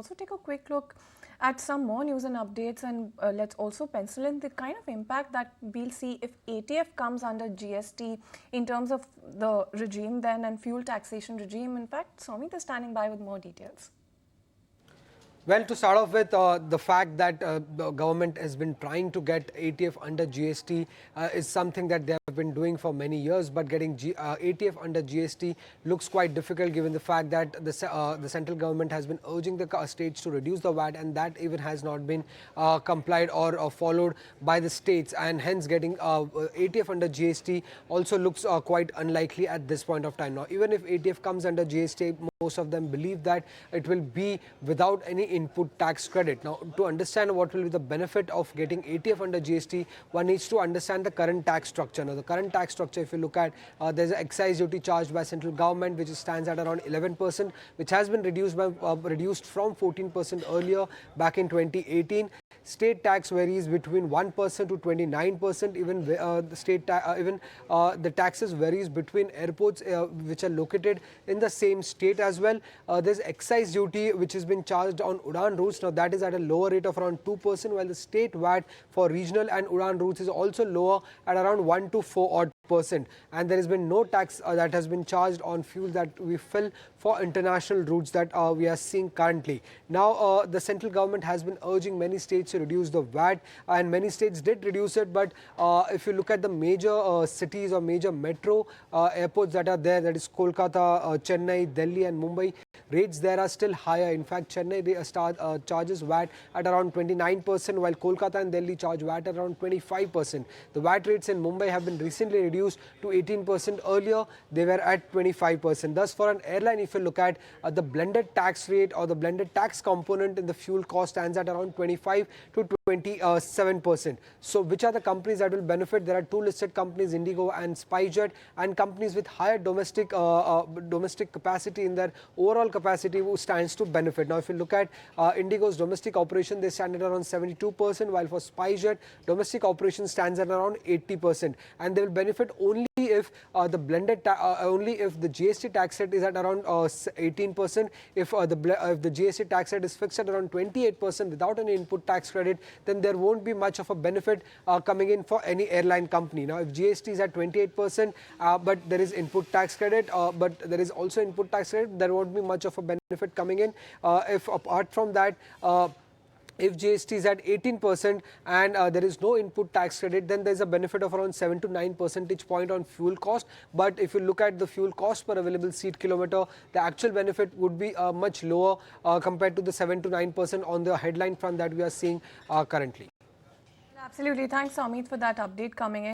also take a quick look at some more news and updates, and let's also pencil in the kind of impact that we'll see if ATF comes under GST in terms of the regime then and fuel taxation regime. In fact, Somit is standing by with more details. Well, to start off with, the fact that the government has been trying to get ATF under GST is something that they have been doing for many years, but getting ATF under GST looks quite difficult given the fact that the central government has been urging the states to reduce the VAT, and that even has not been complied or followed by the states, and hence getting ATF under GST also looks quite unlikely at this point of time. Now, even if ATF comes under GST, most of them believe that it will be without any input tax credit. Now, to understand what will be the benefit of getting ATF under GST, one needs to understand the current tax structure. Now, the current tax structure, if you look at, there's an excise duty charged by central government, which stands at around 11%, which has been reduced from 14% earlier back in 2018. State tax varies between 1% to 29%. Even the taxes varies between airports which are located in the same state as well. There's excise duty which has been charged on Udan routes. Now, that is at a lower rate of around 2%, while the state VAT for regional and Udan routes is also lower at around 1 to 4 odd%. And there has been no tax that has been charged on fuel that we fill for international routes that we are seeing currently. Now, the central government has been urging many states to reduce the VAT, and many states did reduce it. But if you look at the major cities or major metro airports that are there, that is Kolkata, Chennai, Delhi and Mumbai, rates there are still higher. In fact, Chennai charges VAT at around 29%, while Kolkata and Delhi charge VAT at around 25%. The VAT rates in Mumbai have been recently reduced to 18%. Earlier, they were at 25%. Thus, for an airline, if you look at the blended tax rate or the blended tax component in the fuel cost stands at around 25 to 27%. So, which are the companies that will benefit? There are two listed companies, Indigo and SpiceJet, and companies with higher domestic capacity in their overall capacity who stands to benefit. Now, if you look at Indigo's domestic operation, they stand at around 72%, while for SpiceJet, domestic operation stands at around 80%, and they will benefit only if the GST tax rate is at around 18%. If the GST tax rate is fixed at around 28% without any input tax credit, then there won't be much of a benefit coming in for any airline company. Now, if GST is at 28%, but there is input tax credit, but there is also input tax credit, there won't be much of a benefit coming in. If apart from that, if GST is at 18% and there is no input tax credit, then there is a benefit of around 7 to 9 percentage point on fuel cost. But if you look at the fuel cost per available seat kilometer, the actual benefit would be much lower compared to the 7 to 9% on the headline front that we are seeing currently. Absolutely. Thanks, Amit, for that update coming in.